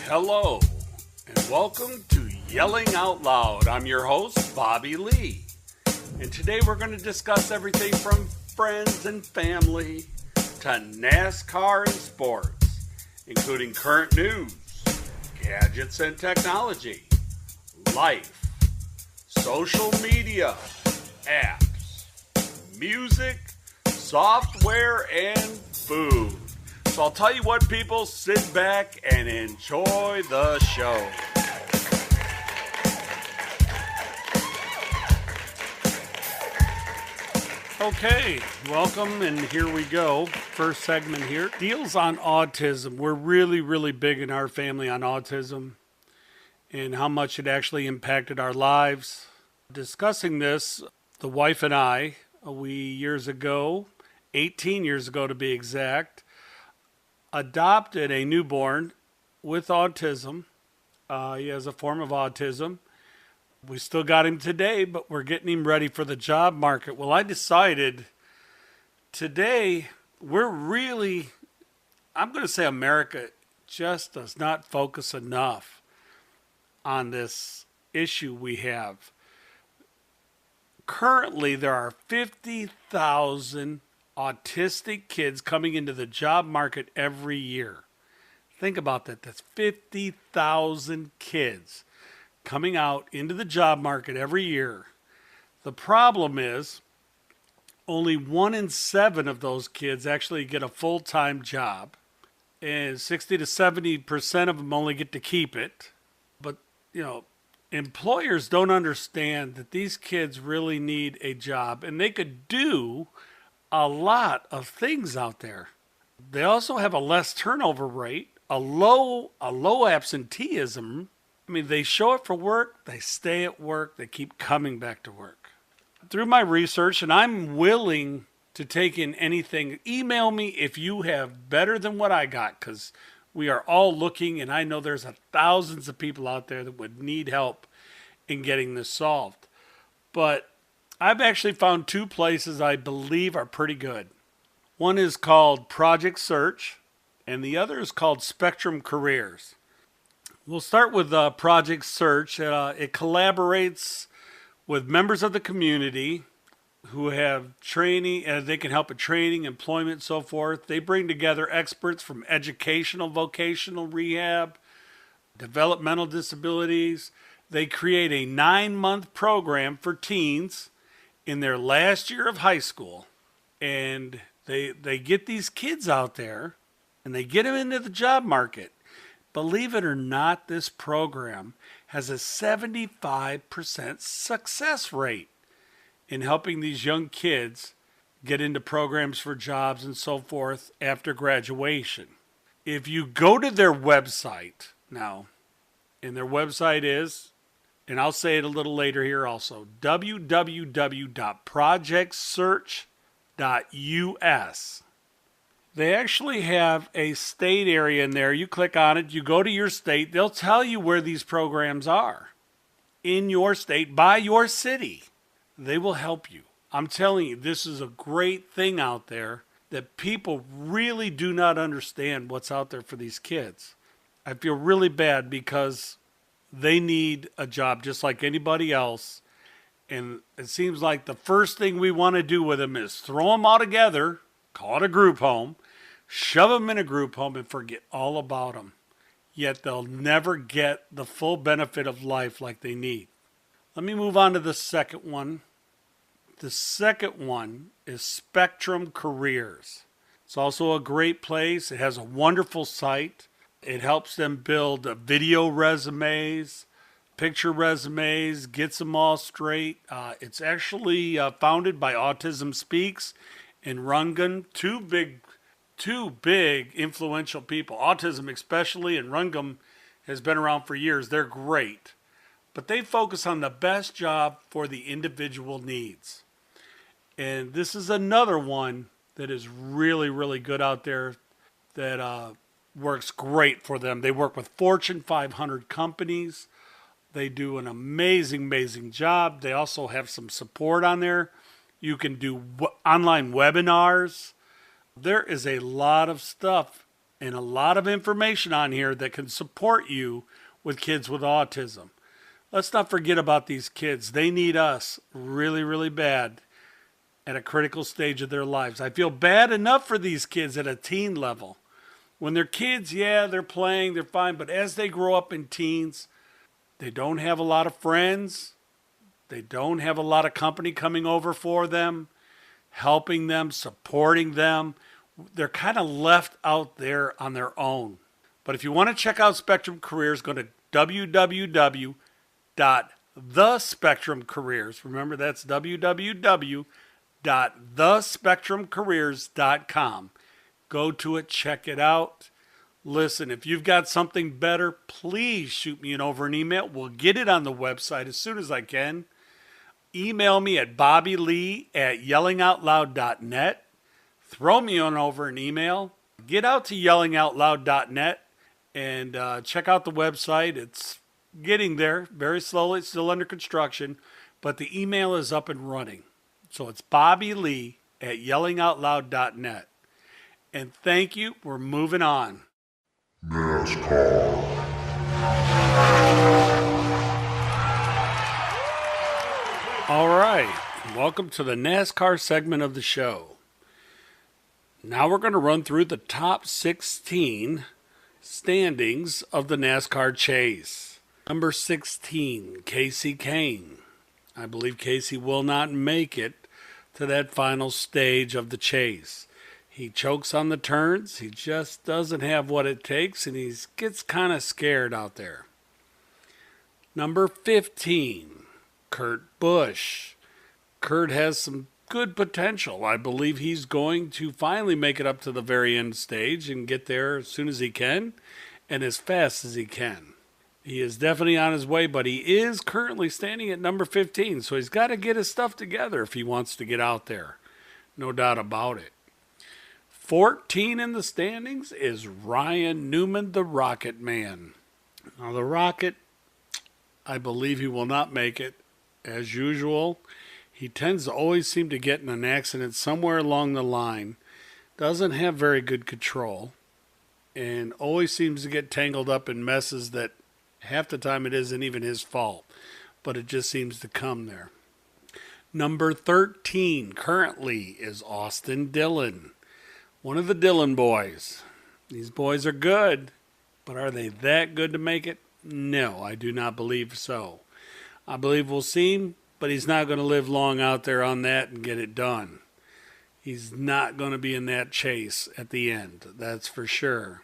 Hello, and welcome to Yelling Out Loud. I'm your host, Bobby Lee. And today we're going to discuss everything from friends and family to NASCAR and sports, including current news, gadgets and technology, life, social media, apps, music, software, and food. So I'll tell you what, people, sit back and enjoy the show. Okay, welcome, and here we go. First segment here deals on autism. We're really big in our family on autism and how much it actually impacted our lives. Discussing this, the wife and I, we years ago, 18 years ago to be exact, adopted a newborn with autism. He has a form of autism. We still got him today, but we're getting him ready for the job market. Well, I decided today I'm going to say America just does not focus enough on this issue we have. Currently, there are 50,000 autistic kids coming into the job market every year. Think about that. That's 50,000 kids coming out into the job market every year. The problem is only 1 in 7 of those kids actually get a full-time job, and 60 to 70% of them only get to keep it. But, employers don't understand that these kids really need a job, and they could do a lot of things out there. They also have a less turnover rate, a low absenteeism. I mean, they show up for work, they stay at work, they keep coming back to work. Through my research, and I'm willing to take in anything, email me if you have better than what I got, because we are all looking, and I know there's thousands of people out there that would need help in getting this solved. But I've actually found 2 places I believe are pretty good. One is called Project Search, and the other is called Spectrum Careers. We'll start with Project Search. It collaborates with members of the community who have training, and they can help with training, employment, so forth. They bring together experts from educational, vocational rehab, developmental disabilities. They create a 9-month program for teens in their last year of high school, and they get these kids out there and they get them into the job market. Believe it or not, this program has a 75% success rate in helping these young kids get into programs for jobs and so forth after graduation. If you go to their website now, and their website is, and I'll say it a little later here also, www.projectsearch.us. They actually have a state area in there. You click on it, you go to your state, they'll tell you where these programs are in your state, by your city. They will help you. I'm telling you, this is a great thing out there that people really do not understand what's out there for these kids. I feel really bad because they need a job just like anybody else. And it seems like the first thing we want to do with them is throw them all together, call it a group home, shove them in a group home and forget all about them. Yet they'll never get the full benefit of life like they need. Let me move on to the second one. The second one is Spectrum Careers. It's also a great place. It has a wonderful site. It helps them build video resumes, picture resumes, gets them all straight. It's actually founded by Autism Speaks and Rungun, two big influential people. Autism especially, and Rungun has been around for years. They're great. But they focus on the best job for the individual needs. And this is another one that is really good out there that works great for them. They work with Fortune 500 companies. They do an amazing job. They also have some support on there. You can do online webinars. There is a lot of stuff and a lot of information on here that can support you with kids with autism. Let's not forget about these kids. They need us really, really bad at a critical stage of their lives. I feel bad enough for these kids at a teen level. When they're kids, yeah, they're playing, they're fine. But as they grow up in teens, they don't have a lot of friends. They don't have a lot of company coming over for them, helping them, supporting them. They're kind of left out there on their own. But if you want to check out Spectrum Careers, go to www.thespectrumcareers. Remember, that's www.thespectrumcareers.com. Go to it, check it out. Listen, if you've got something better, please shoot me an email. We'll get it on the website as soon as I can. Email me at bobbylee@yellingoutloud.net. Throw me over an email. Get out to yellingoutloud.net and check out the website. It's getting there very slowly. It's still under construction, but the email is up and running. So it's bobbylee@yellingoutloud.net. And thank you. We're moving on. Nascar. All right. Welcome to the NASCAR segment of the show. Now we're going to run through the top 16 standings of the NASCAR chase. Number 16, Casey Kane. I believe Casey will not make it to that final stage of the chase. He chokes on the turns. He just doesn't have what it takes, and he gets kind of scared out there. Number 15, Kurt Busch. Kurt has some good potential. I believe he's going to finally make it up to the very end stage and get there as soon as he can and as fast as he can. He is definitely on his way, but he is currently standing at number 15, so he's got to get his stuff together if he wants to get out there. No doubt about it. 14 in the standings is Ryan Newman, the Rocket Man. Now, the Rocket, I believe he will not make it. As usual, he tends to always seem to get in an accident somewhere along the line. Doesn't have very good control. And always seems to get tangled up in messes that half the time it isn't even his fault. But it just seems to come there. Number 13 currently is Austin Dillon. One of the Dillon boys. These boys are good, but are they that good to make it? No, I do not believe so. I believe we'll see him, but he's not going to live long out there on that and get it done. He's not going to be in that chase at the end, that's for sure.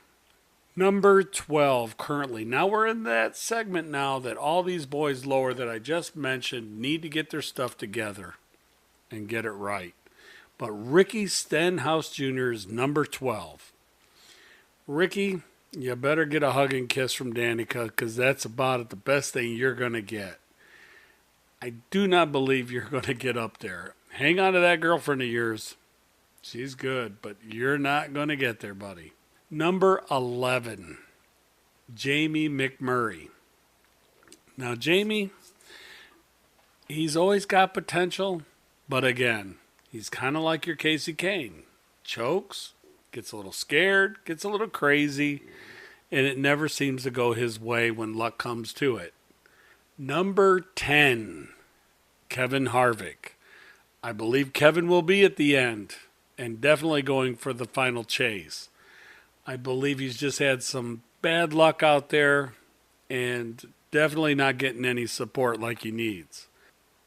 Number 12 currently. Now we're in that segment now that all these boys lower that I just mentioned need to get their stuff together and get it right. But Ricky Stenhouse Jr. is number 12. Ricky, you better get a hug and kiss from Danica because that's about the best thing you're going to get. I do not believe you're going to get up there. Hang on to that girlfriend of yours. She's good, but you're not going to get there, buddy. Number 11, Jamie McMurray. Now, Jamie, he's always got potential, but again, he's kind of like your Casey Kane. Chokes, gets a little scared, gets a little crazy, and it never seems to go his way when luck comes to it. Number 10, Kevin Harvick. I believe Kevin will be at the end and definitely going for the final chase. I believe he's just had some bad luck out there and definitely not getting any support like he needs.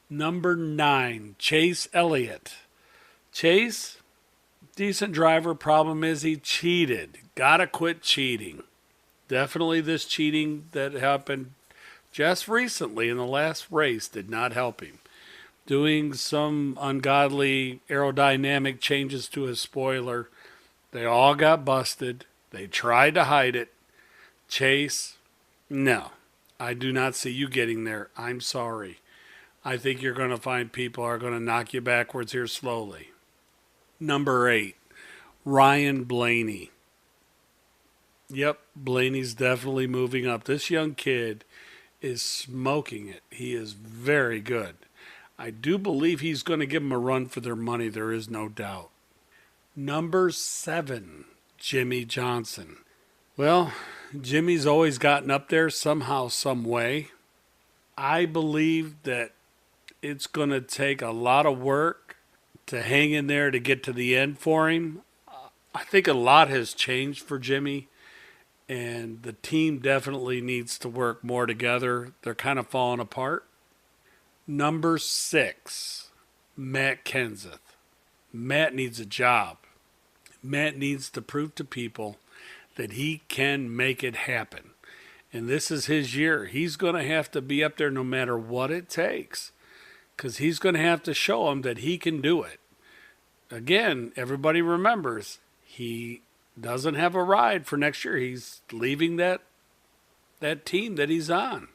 Number 9, Chase Elliott. Chase, decent driver. Problem is he cheated. Gotta quit cheating. Definitely this cheating that happened just recently in the last race did not help him. Doing some ungodly aerodynamic changes to his spoiler. They all got busted. They tried to hide it. Chase, no. I do not see you getting there. I'm sorry. I think you're going to find people are going to knock you backwards here slowly. Number 8, Ryan Blaney. Yep, Blaney's definitely moving up. This young kid is smoking it. He is very good. I do believe he's going to give them a run for their money. There is no doubt. Number 7, Jimmy Johnson. Well, Jimmy's always gotten up there somehow, some way. I believe that it's going to take a lot of work to hang in there to get to the end for him. I think a lot has changed for Jimmy, and the team definitely needs to work more together. They're kind of falling apart. Number 6, Matt Kenseth. Matt needs a job. Matt needs to prove to people that he can make it happen. And this is his year. He's going to have to be up there no matter what it takes, because he's going to have to show them that he can do it. Again, everybody remembers he doesn't have a ride for next year. He's leaving that team that he's on.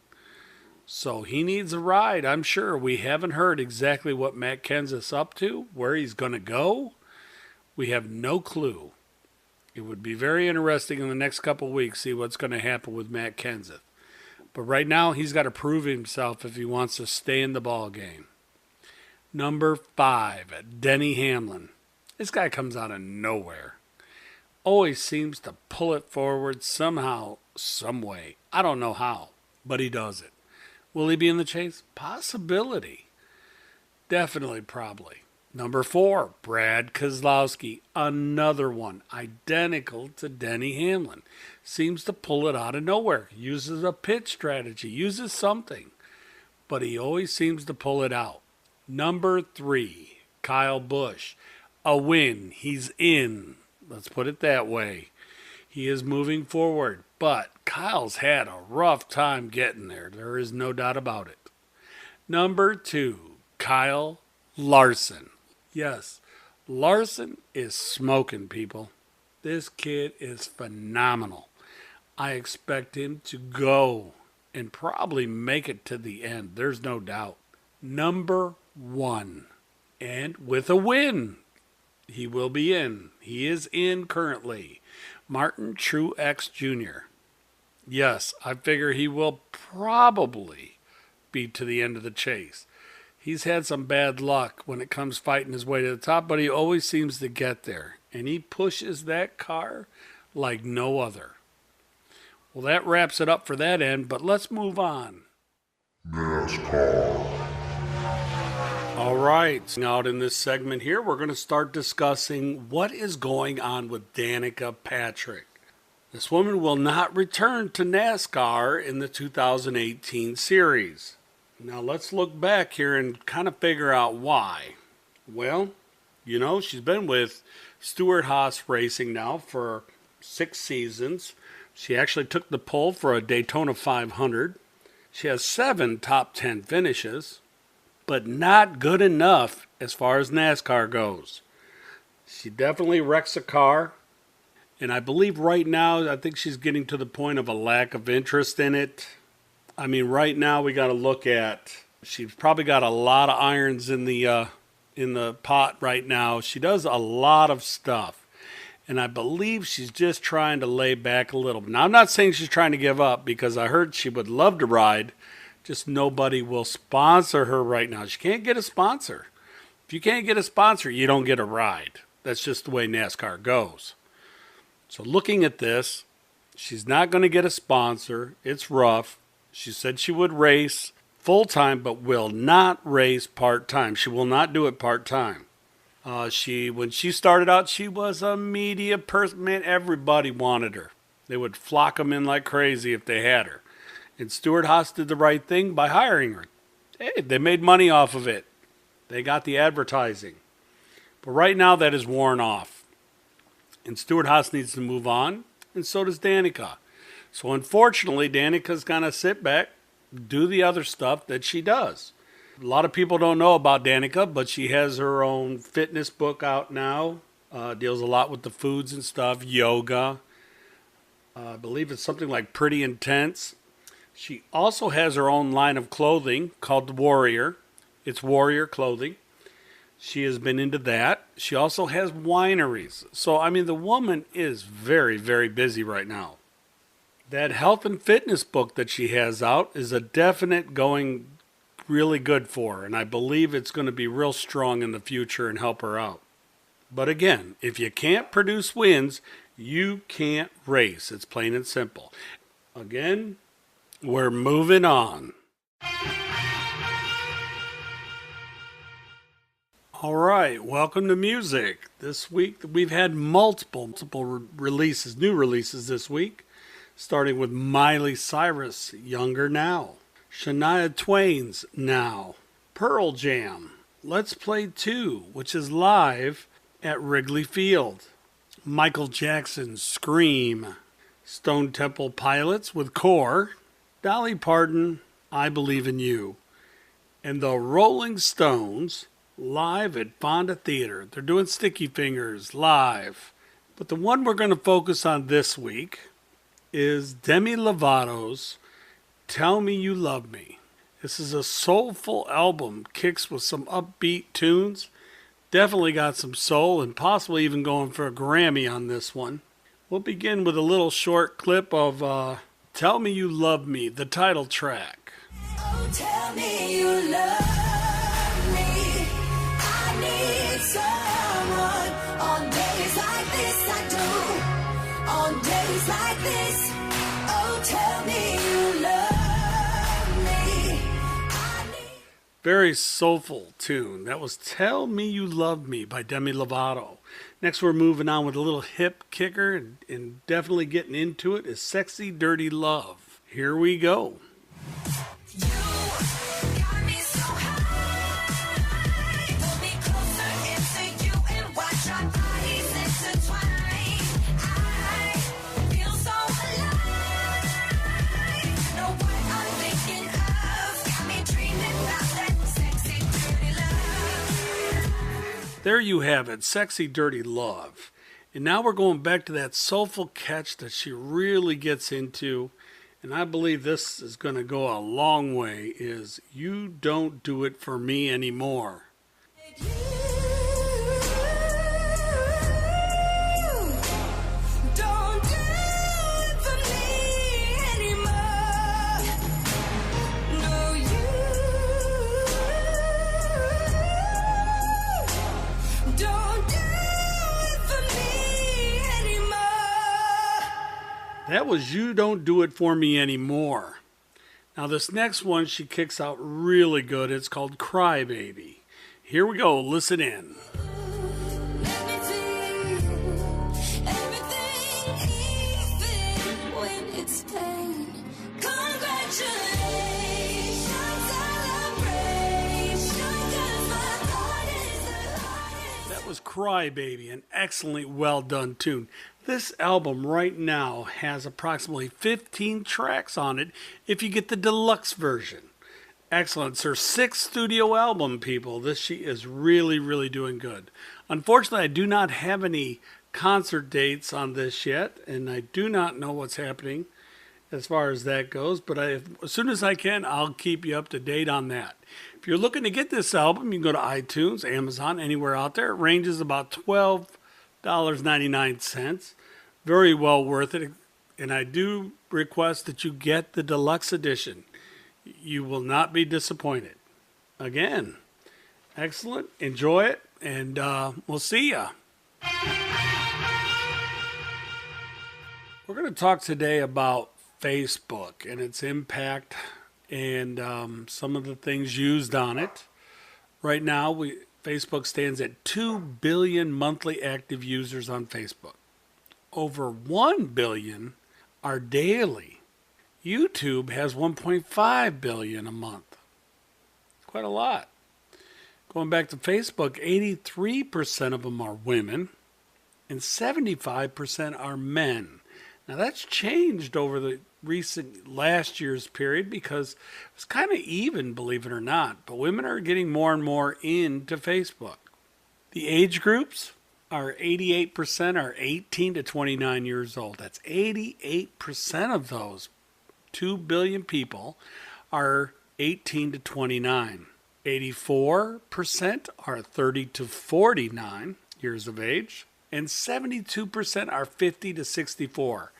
So he needs a ride, I'm sure. We haven't heard exactly what Matt Kenseth's up to, where he's going to go. We have no clue. It would be very interesting in the next couple of weeks see what's going to happen with Matt Kenseth. But right now, he's got to prove himself if he wants to stay in the ball game. Number 5, Denny Hamlin. This guy comes out of nowhere. Always seems to pull it forward somehow, some way. I don't know how, but he does it. Will he be in the chase? Possibility. Definitely, probably. Number 4, Brad Keselowski. Another one, identical to Denny Hamlin. Seems to pull it out of nowhere. Uses a pit strategy. Uses something. But he always seems to pull it out. Number 3, Kyle Busch. A win. He's in. Let's put it that way. He is moving forward. But Kyle's had a rough time getting there. There is no doubt about it. Number 2, Kyle Larson. Yes, Larson is smoking, people. This kid is phenomenal. I expect him to go and probably make it to the end. There's no doubt. Number 1, and with a win, he will be in. He is in currently. Martin Truex Jr. Yes, I figure he will probably be to the end of the chase. He's had some bad luck when it comes fighting his way to the top, but he always seems to get there. And he pushes that car like no other. Well, that wraps it up for that end, but let's move on. NASCAR. All right, out in this segment here, we're going to start discussing what is going on with Danica Patrick. This woman will not return to NASCAR in the 2018 series. Now let's look back here and kind of figure out why. Well, she's been with Stewart-Haas Racing now for 6 seasons. She actually took the pole for a Daytona 500. She has 7 top 10 finishes, but not good enough as far as NASCAR goes. She definitely wrecks a car. And I believe right now, I think she's getting to the point of a lack of interest in it. I mean, right now we got to look at, she's probably got a lot of irons in the pot right now. She does a lot of stuff. And I believe she's just trying to lay back a little. Now, I'm not saying she's trying to give up, because I heard she would love to ride. Just nobody will sponsor her right now. She can't get a sponsor. If you can't get a sponsor, you don't get a ride. That's just the way NASCAR goes. So looking at this, she's not going to get a sponsor. It's rough. She said she would race full-time, but will not race part-time. She will not do it part-time. When she started out, she was a media person. Man, everybody wanted her. They would flock them in like crazy if they had her. And Stewart-Haas did the right thing by hiring her. Hey, they made money off of it. They got the advertising. But right now, that is worn off. And Stewart-Haas needs to move on, and so does Danica. So unfortunately, Danica's going to sit back, do the other stuff that she does. A lot of people don't know about Danica, but she has her own fitness book out now. Deals a lot with the foods and stuff, yoga. I believe it's something like Pretty Intense. She also has her own line of clothing called the Warrior. It's Warrior clothing. She has been into that. She also has wineries. So, I mean, the woman is very, very busy right now. That health and fitness book that she has out is a definite going really good for her. And I believe it's going to be real strong in the future and help her out. But again, if you can't produce wins, You can't race. It's plain and simple. Again, we're moving on. All right, welcome to music. This week we've had multiple releases, new releases this week, starting with Miley Cyrus, Younger Now, Shania Twain's Now, Pearl Jam, Let's Play 2, which is live at Wrigley Field, Michael Jackson's Scream, Stone Temple Pilots with Core, Dolly Parton, I Believe in You, and the Rolling Stones live at Fonda Theater. They're doing Sticky Fingers live. But the one we're going to focus on this week is Demi Lovato's Tell Me You Love Me. This is a soulful album, kicks with some upbeat tunes. Definitely got some soul and possibly even going for a Grammy on this one. We'll begin with a little short clip of Tell Me You Love Me, the title track. Oh, tell me you love me. I need someone. On days like this I do. On days like this. Oh, tell me you love me. I need... Very soulful tune. That was Tell Me You Love Me by Demi Lovato. Next we're moving on with a little hip kicker and definitely getting into it is Sexy Dirty Love. Here we go. You got me so high. Pull me closer into you and watch our bodies intertwine. I feel so alive. Know what I'm thinking of. Got me dreaming about that sexy dirty love. There you have it, Sexy Dirty Love. And now we're going back to that soulful catch that she really gets into. And I believe this is going to go a long way, is You Don't Do It For Me Anymore. You don't do it for me anymore. No, you don't do it for me anymore. That was You Don't Do It For Me Anymore. Now this next one she kicks out really good. It's called Cry Baby. Here we go, listen in. Let me feel everything, even when it's pain. Congratulations, celebration, 'cause my heart is the hardest. That was Cry Baby, an excellently well done tune. This album right now has approximately 15 tracks on it if you get the deluxe version. Excellent. It's her 6th studio album, people. She is really, really doing good. Unfortunately, I do not have any concert dates on this yet, and I do not know what's happening as far as that goes, but as soon as I can, I'll keep you up to date on that. If you're looking to get this album, you can go to iTunes, Amazon, anywhere out there. It ranges about $12.99. Very well worth it. And I do request that you get the deluxe edition. You will not be disappointed. Again, excellent. Enjoy it. And we'll see ya. We're going to talk today about Facebook and its impact and some of the things used on it. Right now, Facebook stands at 2 billion monthly active users on Facebook. Over 1 billion are daily. YouTube has 1.5 billion a month. Quite a lot. Going back to Facebook, 83% of them are women and 75% are men. Now that's changed over the recent last year's period because it was kind of even, believe it or not. But women are getting more and more into Facebook. The age groups are 88% are 18 to 29 years old. That's 88% of those 2 billion people are 18 to 29. 84% are 30 to 49 years of age. And 72% are 50 to 64.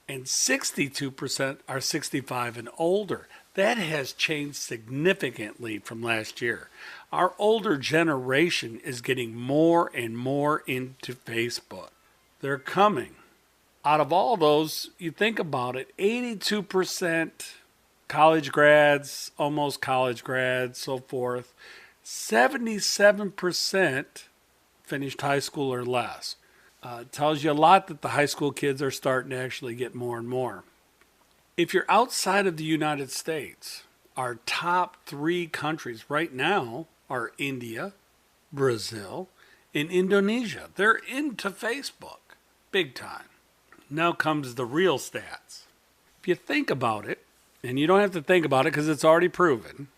And 62% are 65 and older. That has changed significantly from last year. Our older generation is getting more and more into Facebook. They're coming. Out of all those, you think about it, 82% college grads, almost college grads, so forth. 77% finished high school or less. It tells you a lot that the high school kids are starting to actually get more and more. If you're outside of the United States, our top 3 countries right now are India, Brazil, and Indonesia. They're into Facebook big time. Now comes the real stats. If you think about it, and you don't have to think about it because it's already proven,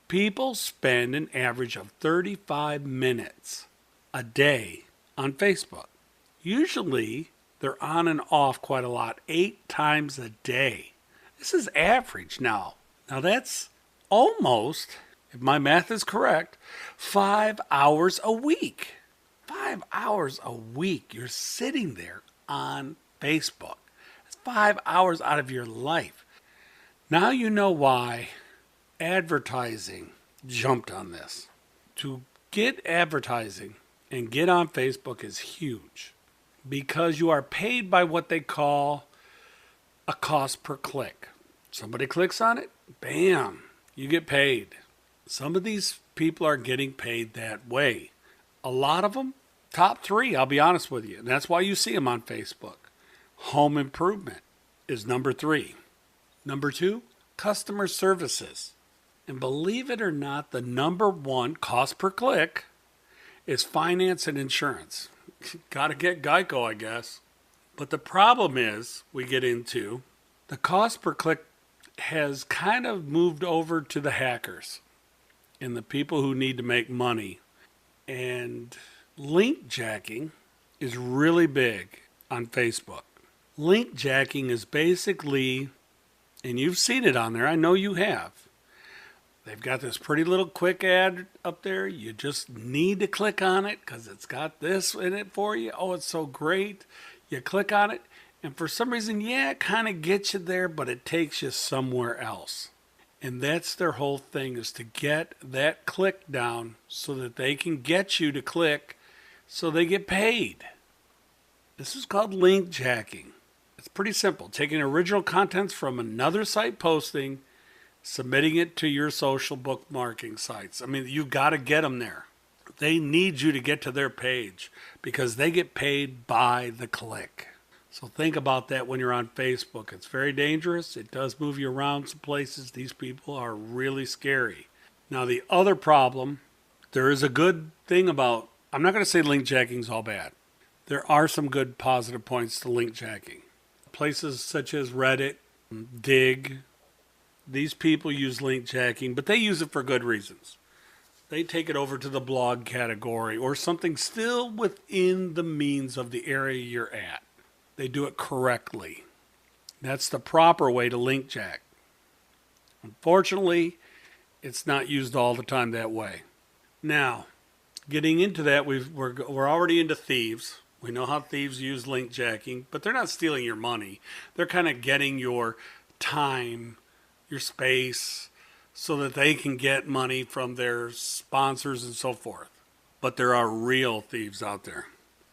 people spend an average of 35 minutes a day on Facebook. Usually, they're on and off quite a lot, 8 times a day. This is average now. Now that's almost, if my math is correct, 5 hours a week. 5 hours a week. You're sitting there on Facebook. It's 5 hours out of your life. Now you know why advertising jumped on this. To get advertising and get on Facebook is huge because you are paid by what they call a cost per click. Somebody clicks on it, bam, you get paid. Some of these people are getting paid that way. A lot of them, top 3, I'll be honest with you, and that's why you see them on Facebook. Home improvement is number 3. Number 2, customer services. And believe it or not, the number 1 cost per click is finance and insurance. Got to get Geico, I guess. But the problem is, we get into, the cost per click has kind of moved over to the hackers and the people who need to make money. And link jacking is really big on Facebook. Link jacking is basically, and you've seen it on there, I know you have. They've got this pretty little quick ad up there. You just need to click on it because it's got this in it for you. Oh, it's so great. You click on it, and for some reason, yeah, it kind of gets you there, but it takes you somewhere else. And that's their whole thing, is to get that click down so that they can get you to click so they get paid. This is called link jacking. It's pretty simple. Taking original contents from another site posting, submitting it to your social bookmarking sites. I mean, you got to get them there. They need you to get to their page because they get paid by the click. So think about that when you're on Facebook. It's very dangerous. It does move you around some places. These people are really scary. Now, the other problem, there is a good thing about, I'm not going to say link jacking is all bad. There are some good positive points to link jacking. Places such as Reddit, Dig, these people use link jacking, but they use it for good reasons. They take it over to the blog category or something still within the means of the area you're at. They do it correctly. That's the proper way to link jack. Unfortunately, it's not used all the time that way. Now, getting into that, we're already into thieves. We know how thieves use link jacking, but they're not stealing your money. They're kind of getting your time, your space, so that they can get money from their sponsors and so forth. But there are real thieves out there.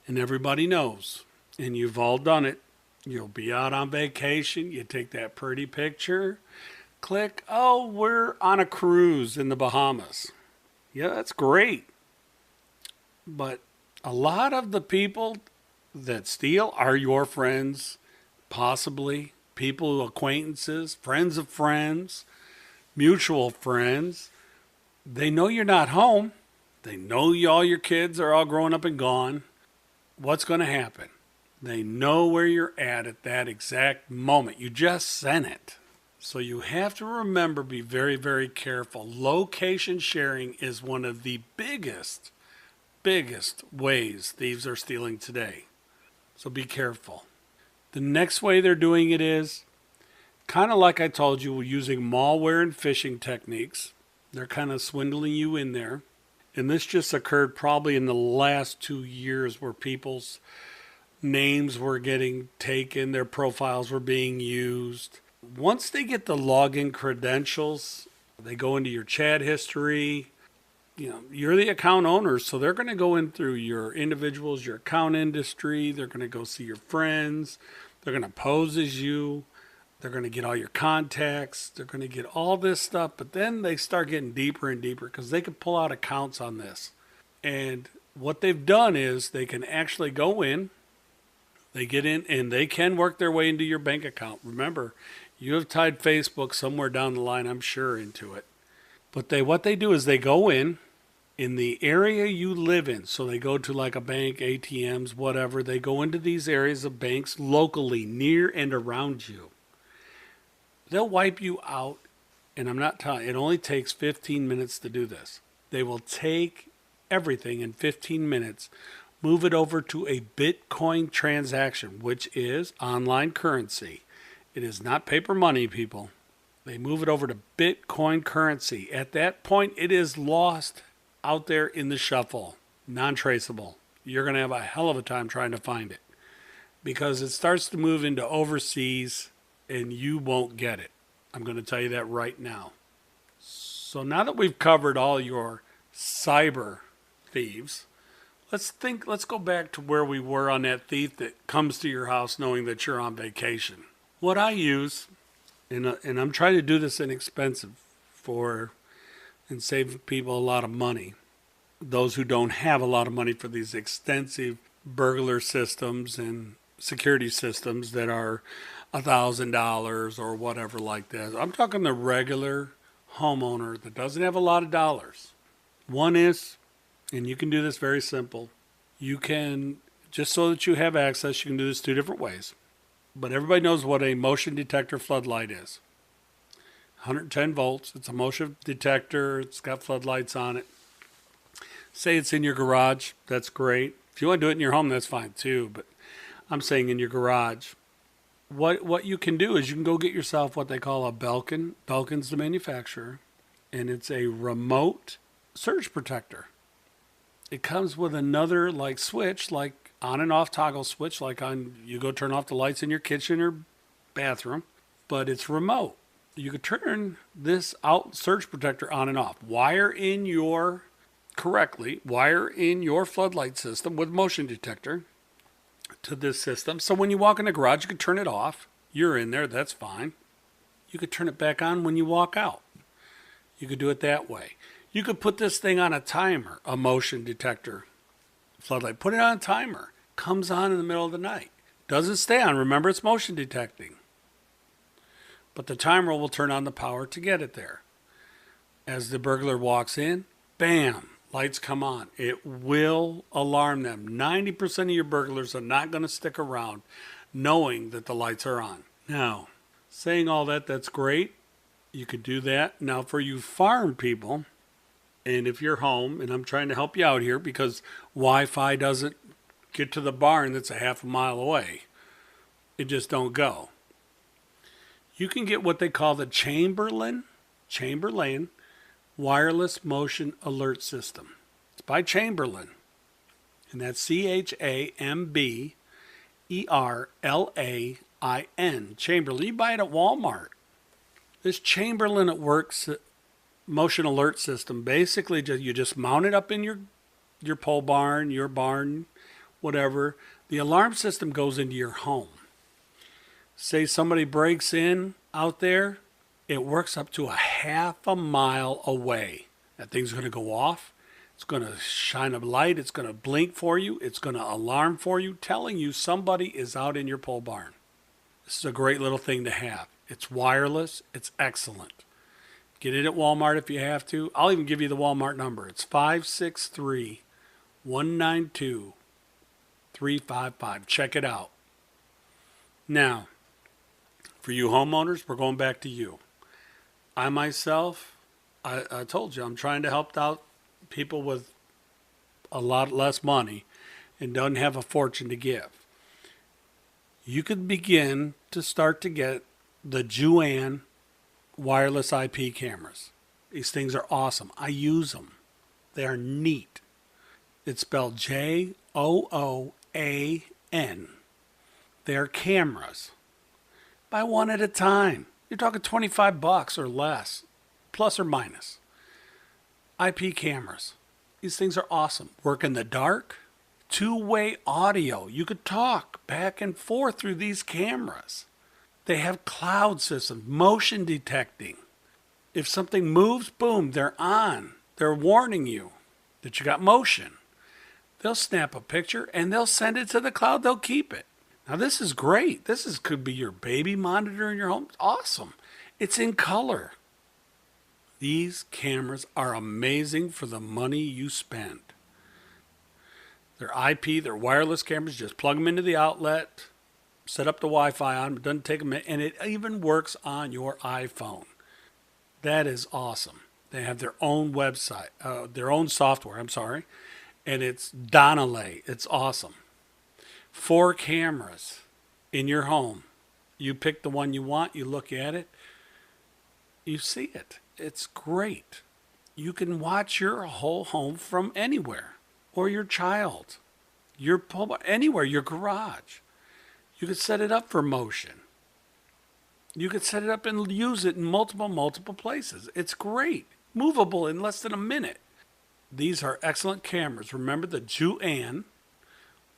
And everybody knows. And you've all done it. You'll be out on vacation. You take that pretty picture. Click, oh, we're on a cruise in the Bahamas. Yeah, that's great. But a lot of the people that steal are your friends, possibly people, acquaintances, friends of friends, mutual friends. They know you're not home. They know all your kids are all grown up and gone. What's going to happen? They know where you're at that exact moment. You just sent it. So you have to remember, be very, very careful. Location sharing is one of the biggest ways thieves are stealing today. So be careful. The next way they're doing it is kind of like I told you, using malware and phishing techniques. They're kind of swindling you in there. And this just occurred probably in the last 2 years where people's names were getting taken, their profiles were being used. Once they get the login credentials, they go into your chat history, you're the account owner, so they're going to go in through your individuals, your account industry. They're going to go see your friends. They're going to pose as you. They're going to get all your contacts. They're going to get all this stuff. But then they start getting deeper and deeper because they can pull out accounts on this. And what they've done is they can actually go in. They get in and they can work their way into your bank account. Remember, you have tied Facebook somewhere down the line, I'm sure, into it. But what they do is they go in the area you live in. So they go to like a bank, ATMs, whatever. They go into these areas of banks locally, near and around you. They'll wipe you out. And I'm not telling you, it only takes 15 minutes to do this. They will take everything in 15 minutes, move it over to a Bitcoin transaction, which is online currency. It is not paper money, people. They move it over to Bitcoin currency. At that point, it is lost out there in the shuffle, non-traceable. You're going to have a hell of a time trying to find it because it starts to move into overseas and you won't get it. I'm going to tell you that right now. So now that we've covered all your cyber thieves, let's go back to where we were on that thief that comes to your house knowing that you're on vacation. What I use, and I'm trying to do this inexpensive and save people a lot of money. Those who don't have a lot of money for these extensive burglar systems and security systems that are $1,000 or whatever like that. I'm talking the regular homeowner that doesn't have a lot of dollars. One is, and you can do this very simple, you can, just so that you have access, you can do this two different ways. But everybody knows what a motion detector floodlight is. 110 volts. It's a motion detector. It's got floodlights on it. Say it's in your garage. That's great. If you want to do it in your home, that's fine too. But I'm saying in your garage. What you can do is you can go get yourself what they call a Belkin. Belkin's the manufacturer. And it's a remote surge protector. It comes with another like switch, like on and off toggle switch, like you go turn off the lights in your kitchen or bathroom, but it's remote. You could turn this surge protector on and off. Wire in your floodlight system with motion detector to this system. So when you walk in the garage, you can turn it off. You're in there, that's fine. You could turn it back on when you walk out. You could do it that way. You could put this thing on a timer, a motion detector floodlight. Put it on a timer. Comes on in the middle of the night. Doesn't stay on. Remember, it's motion detecting. But the timer will turn on the power to get it there. As the burglar walks in, bam, lights come on. It will alarm them. 90% of your burglars are not going to stick around knowing that the lights are on. Now, saying all that, that's great. You could do that. Now, for you farm people, and if you're home, and I'm trying to help you out here because Wi-Fi doesn't get to the barn that's a half a mile away. It just don't go. You can get what they call the Chamberlain Wireless Motion Alert System. It's by Chamberlain. And that's ChamberLain. Chamberlain. You buy it at Walmart. This Chamberlain at Works motion alert system, basically you just mount it up in your pole barn, your barn, whatever. The alarm system goes into your home. Say somebody breaks in out there, it works up to a half a mile away. That thing's going to go off. It's going to shine a light. It's going to blink for you. It's going to alarm for you, telling you somebody is out in your pole barn. This is a great little thing to have. It's wireless. It's excellent. Get it at Walmart if you have to. I'll even give you the Walmart number. It's 563-192-355. Check it out. Now, for you homeowners, we're going back to you. I myself, I told you, I'm trying to help out people with a lot less money and don't have a fortune to give. You could begin to start to get the Juan wireless IP cameras. These things are awesome. I use them. They are neat. It's spelled Jooan. They're cameras. Buy one at a time. You're talking $25 or less, plus or minus. IP cameras. These things are awesome. Work in the dark. Two-way audio. You could talk back and forth through these cameras. They have cloud systems, motion detecting. If something moves, boom, they're on. They're warning you that you got motion. They'll snap a picture and they'll send it to the cloud. They'll keep it. Now this is great. Could be your baby monitor in your home. It's awesome. It's in color. These cameras are amazing for the money you spend. They're IP, they're wireless cameras. Just plug them into the outlet, set up the Wi-Fi on them. It doesn't take a minute, and it even works on your iPhone. That is awesome. They have their own website, their own software, and it's Donnelly. It's awesome. 4 cameras in your home. You pick the one you want, you look at it, you see it. It's great. You can watch your whole home from anywhere, or your child, anywhere, your garage. You could set it up for motion. You could set it up and use it in multiple places. It's great. Movable in less than a minute. These are excellent cameras. Remember the Juan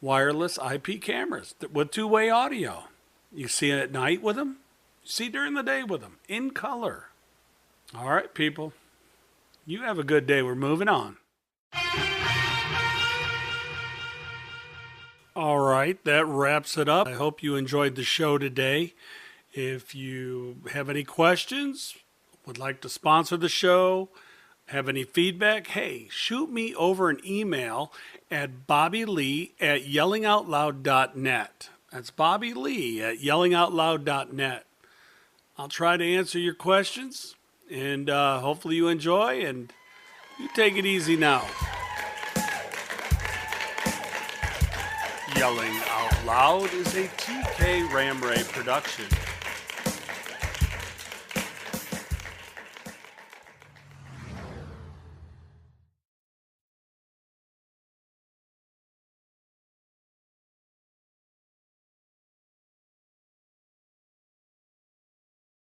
wireless IP cameras with two-way audio. You see it at night with them. You see during the day with them. In color. All right, people. You have a good day. We're moving on. All right, that wraps it up. I hope you enjoyed the show today. If you have any questions, would like to sponsor the show, have any feedback, hey, shoot me over an email at bobbylee@yellingoutloud.net. That's bobbylee@yellingoutloud.net. I'll try to answer your questions, and hopefully you enjoy, and you take it easy now. Yelling Out Loud is a TK Ramray production.